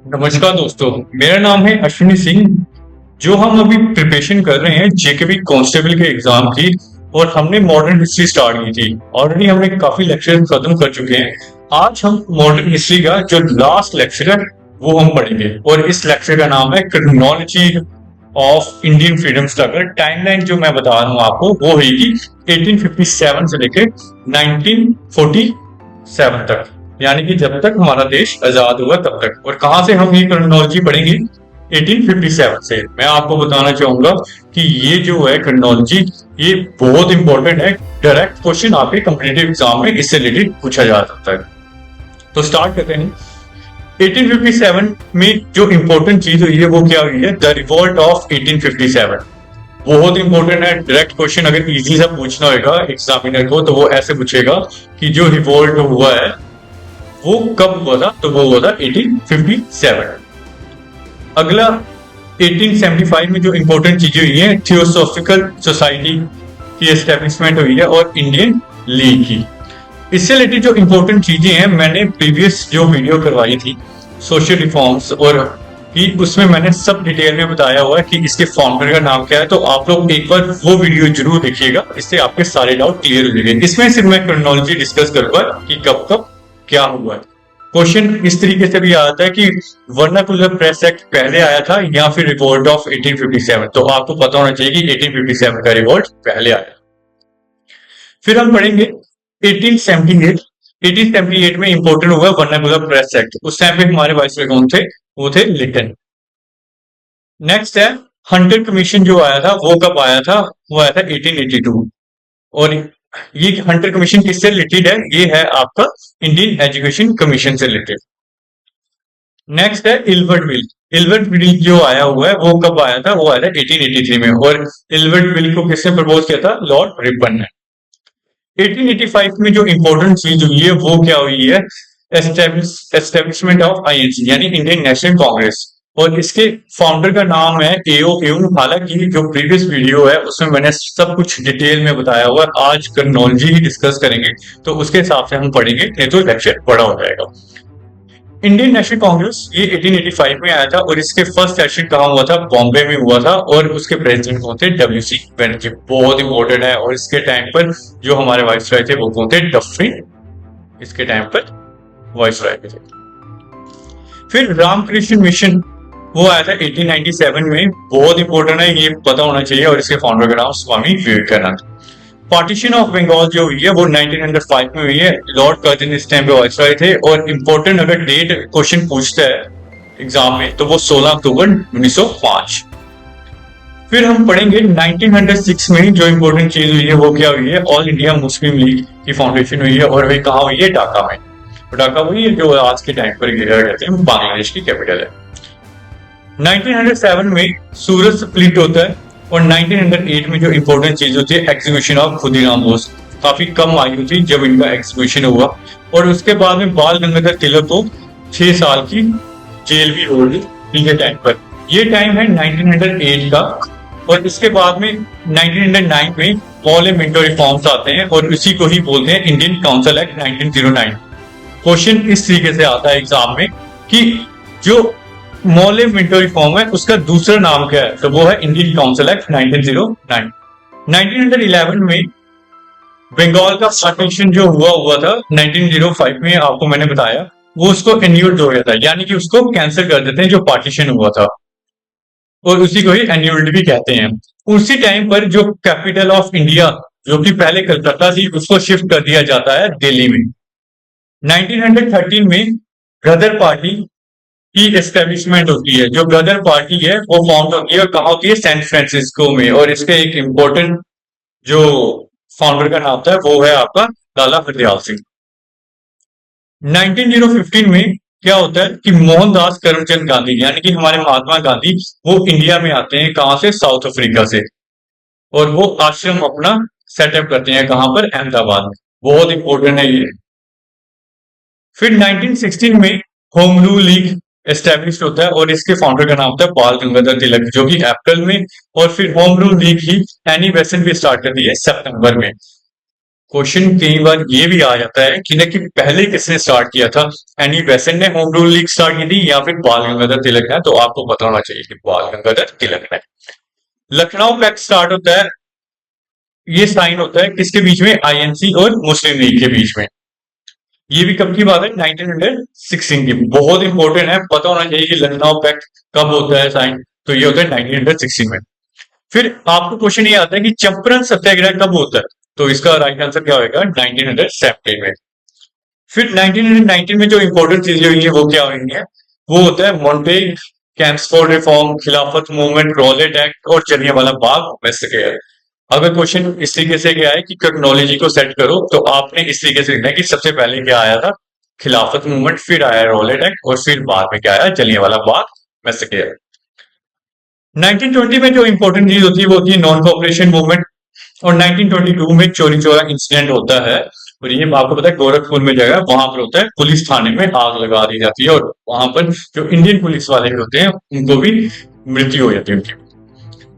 नमस्कार दोस्तों। मेरा नाम है अश्विनी सिंह। जो हम अभी प्रिपरेशन कर रहे हैं जेकेबी कांस्टेबल के एग्जाम की, और हमने मॉडर्न हिस्ट्री स्टार्ट की थी। ऑलरेडी हमने काफी लेक्चर खत्म कर चुके हैं। आज हम मॉडर्न हिस्ट्री का जो लास्ट लेक्चर है वो हम पढ़ेंगे, और इस लेक्चर का नाम है chronology of Indian freedom struggle. Timeline जो मैं बता रहा हूँ आपको वो होगी 1857 से लेकर 1947 तक, यानी कि जब तक हमारा देश आजाद हुआ तब तक। और कहां से हम ये क्रोनोलॉजी पढ़ेंगे? 1857 से। मैं आपको बताना चाहूंगा कि ये जो है क्रोनोलॉजी, ये बहुत इंपॉर्टेंट है। डायरेक्ट क्वेश्चन आपके कॉम्पिटिटिव एग्जाम में इससे रिलेटेड पूछा जा सकता है। तो स्टार्ट करते हैं। 1857 में जो इंपॉर्टेंट चीज हुई है वो क्या हुई है? The revolt of 1857। बहुत इंपॉर्टेंट है। डायरेक्ट क्वेश्चन अगर इजी सा पूछना होगा एग्जामिनर को तो वो ऐसे पूछेगा कि जो रिवोल्ट हुआ है वो कब हुआ था? तो वो हुआ था 1857। अगला 1875 में जो इंपॉर्टेंट चीजें हुई है, थियोसॉफिकल सोसाइटी की एस्टेब्लिशमेंट हुई है और इंडियन लीग की। इससे रिलेटेड जो इंपॉर्टेंट चीजें हैं, मैंने प्रीवियस जो वीडियो करवाई थी सोशल रिफॉर्म्स और की, उसमें मैंने सब डिटेल में बताया हुआ है कि इसके फाउंडर का नाम क्या है। तो आप लोग एक बार वो वीडियो जरूर देखिएगा, इससे आपके सारे डाउट क्लियर हो जाएंगे। इसमें सिर्फ मैं क्रोनोलॉजी डिस्कस करूंगा कि कब कब क्या हुआ है। क्वेश्चन इस तरीके से भी आता है कि वर्नाकुलर प्रेस एक्ट पहले आया था या फिर रिवोल्ट ऑफ 1857। तो आपको पता होना चाहिए कि 1857 का रिवोल्ट पहले आया। फिर हम पढ़ेंगे 1878। 1878 में इंपोर्टेंट हुआ वर्नाकुलर प्रेस एक्ट। उस टाइम पे हमारे वाइसरॉय कौन थे? वो थे लिटन। नेक्स्ट है हंटर कमीशन जो आया था वो कब आया था? वो आया था 1882। और ये हंटर कमीशन किससे रिलेटेड है? ये है आपका इंडियन एजुकेशन कमीशन से रिलेटेड। नेक्स्ट है इल्बर्ट बिल। इल्बर्ट बिल जो आया हुआ है वो कब आया था? वो आया था 1883 में। और इल्बर्ट बिल को किसने प्रपोज किया था? लॉर्ड रिपन ने। 1885 में जो इंपॉर्टेंट चीज हुई है वो क्या हुई है? एस्टेब्लिशमेंट ऑफ आईएनसी यानी इंडियन नेशनल कांग्रेस। और इसके फाउंडर का नाम है एओ ह्यूम। हालांकि जो प्रीवियस वीडियो है उसमें मैंने सब कुछ डिटेल में बताया हुआ है। आज क्रोनोलॉजी ही डिस्कस करेंगे तो उसके हिसाब से हम पढ़ेंगे, नहीं तो लेक्चर बड़ा हो जाएगा। इंडियन नेशनल कांग्रेस ये 1885 में आया था और इसके फर्स्ट सेशन कहाँ हुआ था? बॉम्बे में हुआ था। और उसके प्रेसिडेंट कौन थे? डब्ल्यूसी बनर्जी। बहुत इंपॉर्टेंट है। और इसके टाइम पर जो हमारे वाइसरॉय थे वो कौन थे? डफरिन इसके टाइम पर वाइसरॉय थे। फिर रामकृष्ण मिशन वो आया था 1897 में। बहुत इंपॉर्टेंट है, ये पता होना चाहिए। और इसके फाउंडर का नाम स्वामी विवेकानंद। पार्टीशन ऑफ बंगाल जो हुई है वो 1905 में हुई है। लॉर्ड कर्जन इस टाइम पे वाइसरॉय थे। और इंपॉर्टेंट अगर डेट क्वेश्चन पूछता है एग्जाम में तो वो 16 अक्टूबर 1905। फिर हम पढ़ेंगे 1906 में जो इंपॉर्टेंट चीज हुई है वो क्या हुई है? ऑल इंडिया मुस्लिम लीग की फाउंडेशन हुई है। और वही कहाँ हुई है? ढाका में। ढाका वही है जो आज के टाइम पर कहते हैं बांग्लादेश की कैपिटल है। 1907 में सूरत स्प्लिट होता है। और 1908 में जो इंपॉर्टेंट चीज होती है एग्जीक्यूशन ऑफ खुदीराम बोस। काफी कम आयु थी जब इनका एग्जीक्यूशन हुआ। और उसके बाद में बाल गंगाधर तिलक को 6 साल की जेल भी हो गई इनके टाइम पर। ये टाइम है 1908 का। और इसके बाद में 1909 में पार्लियामेंट्री रिफॉर्म्स आते हैं और इसी को ही बोलते हैं इंडियन काउंसिल एक्ट 1909। क्वेश्चन इस तरीके से आता है एग्जाम में कि जो मौलिक विंटर रिफॉर्म है उसका दूसरा नाम क्या है? तो वो है इंडियन काउंसिल एक्ट 1909। 1911 में बंगाल का पार्टीशन जो हुआ था 1905 में, आपको मैंने बताया वो उसको एन्यूल्ड हो गया था, यानी कि उसको कैंसिल कर देते हैं जो पार्टीशन हुआ था। और उसी को ही एन्यूल्ड भी कहते हैं। उसी टाइम पर जो कैपिटल ऑफ इंडिया जो कि पहले कलकत्ता थी उसको शिफ्ट कर दिया जाता है दिल्ली में। 1913 में ब्रदर पार्टी की एस्टेब्लिशमेंट होती है। जो ब्रदर पार्टी है वो फाउंड होती है और कहाँ होती है? सैन फ्रांसिस्को में। और इसके एक इंपॉर्टेंट जो फाउंडर का नाम था वो है आपका लाला हरदयाल सिंह। 1915 में क्या होता है कि मोहनदास करमचंद गांधी यानी कि हमारे महात्मा गांधी वो इंडिया में आते हैं। कहां से? साउथ अफ्रीका से। और वो आश्रम अपना सेटअप करते हैं कहां पर? अहमदाबाद में। बहुत इंपॉर्टेंट है ये। फिर 1916 में होम रूल लीग एस्टेब्लिश होता है और इसके फाउंडर का नाम था बाल गंगाधर तिलक जो कि अप्रैल में। और फिर होम रूल लीग ही एनी बेसेंट भी स्टार्ट करती है सितंबर में। क्वेश्चन कई बार ये भी आ जाता है कि न कि पहले किसने स्टार्ट किया था, एनी बेसेंट ने होम रूल लीग स्टार्ट की थी या फिर बाल गंगाधर तिलक ने, तो आपको पता होना चाहिए कि बाल गंगाधर तिलक ने। लखनऊ पैक्ट स्टार्ट होता है, ये साइन होता है किसके बीच में, आईएनसी और मुस्लिम लीग के बीच में। ये भी कब की बात है, 1916 की। बहुत इंपॉर्टेंट है, पता होना चाहिए कि लखनऊ पैक्ट कब होता है साइन, तो ये होता है 1916 में। फिर आपको क्वेश्चन ये आता है कि चंपारण सत्याग्रह कब होता है, तो इसका राइट आंसर क्या होगा, 1917 में। फिर 1919 में जो इंपॉर्टेंट चीजें हुई है वो क्या हुई है, वो होता है मॉन्टेग कैंप्स फॉर रिफॉर्म, खिलाफत मूवमेंट, रॉलेट एक्ट और जलियांवाला बाग मैसेकर। अगर क्वेश्चन इस तरीके से क्या है कि टेक्नोलॉजी को सेट करो, तो आपने इस तरीके से लिखना है कि सबसे पहले क्या आया था, खिलाफत मूवमेंट, फिर आया रॉलेट एक्ट और फिर बाद में क्या आया, जलियांवाला बाग मैसेकर। 1920 में जो इंपॉर्टेंट चीज होती है वो होती है नॉन कोऑपरेशन मूवमेंट, और 1922 में चोरी चोरा इंसिडेंट होता है, और ये आपको पता है गोरखपुर में जगह वहां पर होता है, पुलिस थाने में आग लगा दी जाती है और वहां पर जो इंडियन पुलिस वाले होते हैं उनको भी मृत्यु हो जाती है उनकी।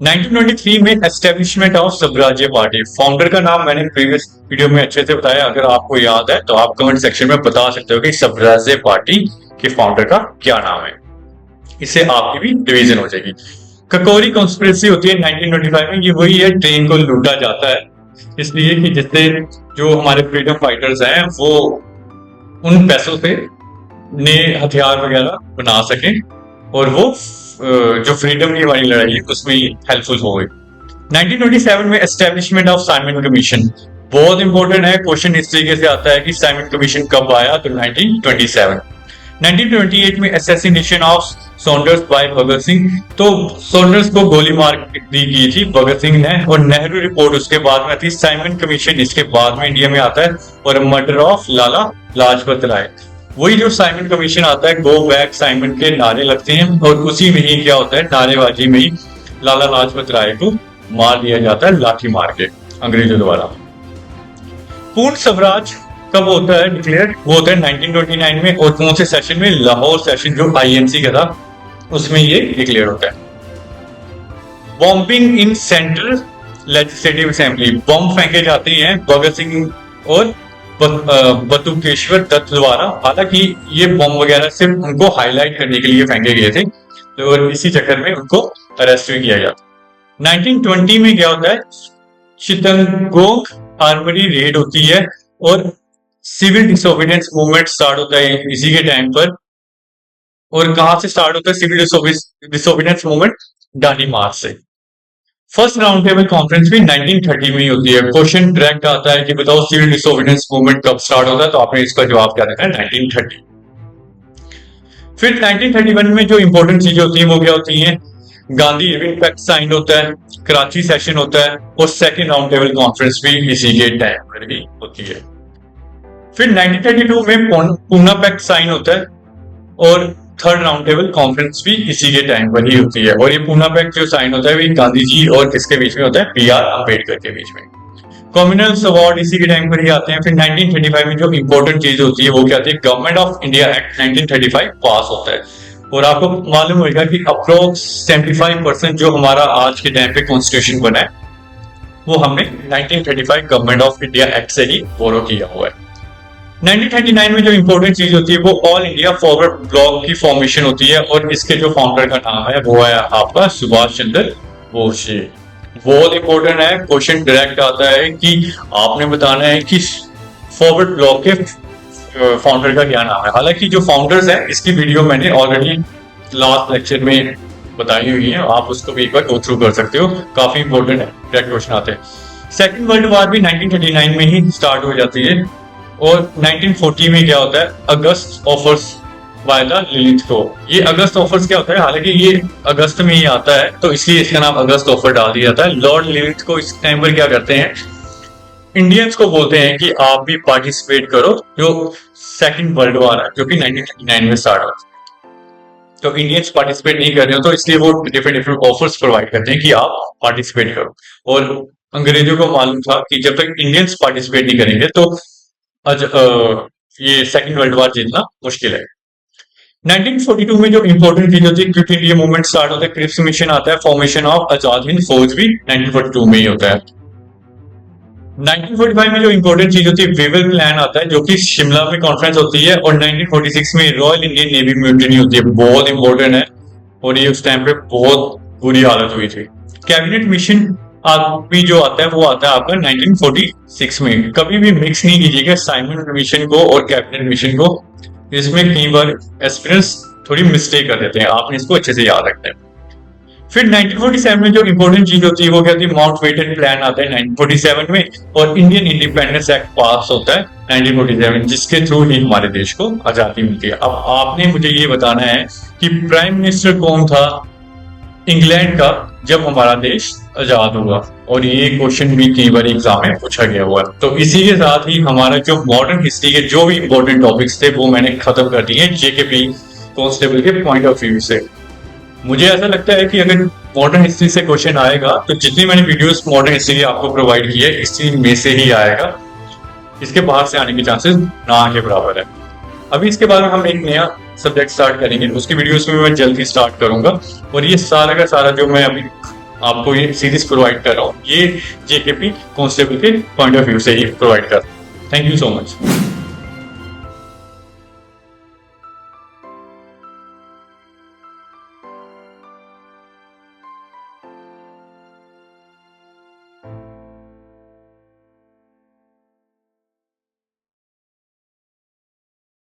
1923 में एस्टेब्लिशमेंट ऑफ स्वराज्य पार्टी, फाउंडर का नाम मैंने प्रीवियस वीडियो में अच्छे से बताया, अगर आपको याद है तो आप कमेंट सेक्शन में बता सकते हो कि स्वराज्य पार्टी के फाउंडर का क्या नाम है, इससे आपकी भी डिवीजन हो जाएगी। ककोरी कॉन्स्पिरेसी होती है 1925 में, ये वही है ट्रेन को लूटा जाता है इसलिए कि जिससे जो हमारे फ्रीडम फाइटर्स हैं वो उन पैसों से नए हथियार वगैरह बना सके और वो जो फ्रीडम की हमारी लड़ाई है उसमें हेल्पफुल हो गई। 1927 में एस्टेब्लिशमेंट ऑफ साइमन कमीशन, बहुत इंपॉर्टेंट है, क्वेश्चन इस तरीके से आता है कि साइमन कमीशन कब आया, तो 1927। 1928 में assassination of Saunders bye Bhagat Singh, तो सॉन्डर्स को गोली मार दी गई थी भगत सिंह ने, और नेहरू रिपोर्ट उसके बाद में आती, साइमन कमीशन इसके बाद में इंडिया में आता है, और मर्डर ऑफ लाला लाजपत राय। वही जो साइमन कमीशन आता है, गो बैक साइमन के नारे लगते हैं और उसी में ही क्या होता है, नारेबाजी में ही लाला लाजपत राय को मार दिया जाता है लाठी मार के अंग्रेजों द्वारा। पूर्ण स्वराज कब होता है डिक्लेयर, वो होता है 1929 में, और कौन से सेशन में, लाहौर सेशन जो आईएनसी का था उसमें ये डिक्लेयर होता है। Bombing in central legislative assembly, bomb फेंके जाते हैं भगत सिंह और बटुकेश्वर दत्त द्वारा, हालांकि ये बॉम्ब वगैरह सिर्फ उनको हाईलाइट करने के लिए फेंके गए थे, तो इसी चक्कर में उनको अरेस्ट भी किया जाता। 1920 में क्या होता है, चितंगोंग आर्मरी रेड होती है और सिविल डिसोबीडियंस मूवमेंट स्टार्ट होता है इसी के टाइम पर। और कहां से स्टार्ट होता है सिविल डिसोबीडियंस मूवमेंट, डांडी मार्च से। फर्स्ट राउंड टेबल कॉन्फ्रेंस भी 1930 में ही होती है। क्वेश्चन डायरेक्ट आता है कि बताओ सिविल डिसोबीडियंस मूवमेंट कब स्टार्ट होता है, तो आपने इसका जवाब क्या देना है, 1930। फिर 1931 में जो इंपॉर्टेंट चीजें होती हैं वो क्या होती हैं, गांधी इरविन पैक्ट साइन होता है, कराची सेशन होता है, और सेकेंड राउंड टेबल कॉन्फ्रेंस भी इसी के टाइम पर भी होती है। फिर 1932 में पूना पैक्ट साइन होता है और थर्ड राउंड टेबल कॉन्फ्रेंस भी इसी के टाइम पर ही होती है, और ये पूना पैक्ट जो साइन होता है वो गांधी जी और किसके बीच में होता है, बीआर अम्बेडकर के बीच में। कॉमनवेल्थ अवार्ड इसी के टाइम पर ही आते हैं। फिर 1935 में जो इंपॉर्टेंट चीज होती है वो क्या होती है, गवर्नमेंट ऑफ इंडिया एक्ट 1935 पास होता है, और आपको मालूम होगा कि अप्रोक्स 75% जो हमारा आज के टाइम पे कॉन्स्टिट्यूशन बना है वो हमने 1935 गवर्नमेंट ऑफ इंडिया एक्ट से ही बोरो किया हुआ है। 1939 में जो इंपॉर्टेंट चीज होती है वो ऑल इंडिया फॉरवर्ड ब्लॉक की फॉर्मेशन होती है, और इसके जो फाउंडर का नाम है वो है आपका सुभाष चंद्र बोस। बहुत इंपॉर्टेंट है, क्वेश्चन डायरेक्ट आता है कि आपने बताना है कि फॉरवर्ड ब्लॉक के फाउंडर का क्या नाम है। हालांकि जो फाउंडर्स है इसकी वीडियो मैंने ऑलरेडी लास्ट लेक्चर में बताई हुई है, आप उसको भी एक बार गो थ्रू कर सकते हो, काफी इंपॉर्टेंट है, डायरेक्ट क्वेश्चन आते हैं। सेकेंड वर्ल्ड वॉर भी 1939 में ही स्टार्ट हो जाती है, और 1940 में क्या होता है, अगस्त ऑफर्स बाय द लिलिथ को। ये अगस्त ऑफर्स क्या होता है, हालांकि ये अगस्त में ही आता है तो इसलिए इसका नाम अगस्त ऑफर डाल दिया जाता है। लॉर्ड लिलिथ को इस टाइम पर क्या करते हैं, इंडियंस को बोलते हैं कि आप भी पार्टिसिपेट करो, जो सेकंड वर्ल्ड वॉर है जो कि 1939 में स्टार्ट हुआ। तो इंडियंस पार्टिसिपेट नहीं कर रहे हो तो इसलिए वो डिफरेंट ऑफर्स प्रोवाइड करते हैं कि आप पार्टिसिपेट करो, और अंग्रेजों को मालूम था कि जब तक इंडियंस पार्टिसिपेट नहीं करेंगे तो ये सेकंड वर्ल्ड वॉर जीतना मुश्किल है। 1942 में जो इंपॉर्टेंट चीज होती है, क्विट इंडिया मूवमेंट स्टार्ट होता है, क्रिप्स मिशन आता है, फॉर्मेशन ऑफ आजाद हिंद फौज भी 1942 में ही होता है। 1945 में जो इंपॉर्टेंट चीज होती है वेवल प्लान आता है, जो कि शिमला में कॉन्फ्रेंस होती है, और 1946 में रॉयल इंडियन नेवी म्यूटिनी होती है, बहुत इंपॉर्टेंट है। और ये उस टाइम पे बहुत बुरी हालत हुई थी। कैबिनेट मिशन भी जो आता है वो आता है आपका 1946 में। कभी भी मिक्स नहीं कीजिएगा साइमन मिशन को और कैबिनेट मिशन को, इसमें कई बार एस्पिरेंट्स थोड़ी मिस्टेक कर देते हैं, आपने इसको अच्छे से याद रखना है। फिर 1947 में जो इंपॉर्टेंट चीज होती है वो क्या होती है, माउंटबेटन प्लान आता है 1947 में, और इंडियन इंडिपेंडेंस एक्ट पास होता है 1947, जिसके थ्रू ही हमारे देश को आजादी मिलती है। अब आपने मुझे ये बताना है कि प्राइम मिनिस्टर कौन था इंग्लैंड का जब हमारा देश आजाद हुआ, और ये क्वेश्चन भी कई बार एग्जाम में पूछा गया हुआ है। तो इसी के साथ ही हमारा जो मॉडर्न हिस्ट्री के जो भी इंपॉर्टेंट टॉपिक्स थे वो मैंने खत्म कर दिए जेकेपी कांस्टेबल के पॉइंट ऑफ व्यू से। मुझे ऐसा लगता है कि अगर मॉडर्न हिस्ट्री से क्वेश्चन आएगा तो जितनी मैंने वीडियोस मॉडर्न हिस्ट्री की आपको प्रोवाइड की है इसी में से ही आएगा, इसके बाहर से आने के चांसेस ना के बराबर है। अभी इसके बाद में हम एक नया सब्जेक्ट स्टार्ट करेंगे, उसकी वीडियोस में मैं जल्द ही स्टार्ट करूंगा, और ये सारा का सारा जो मैं अभी आपको ये सीरीज प्रोवाइड कर रहा हूँ ये जेकेपी कांस्टेबल के पॉइंट ऑफ व्यू से ही प्रोवाइड कर रहा हूँ। Thank you so much.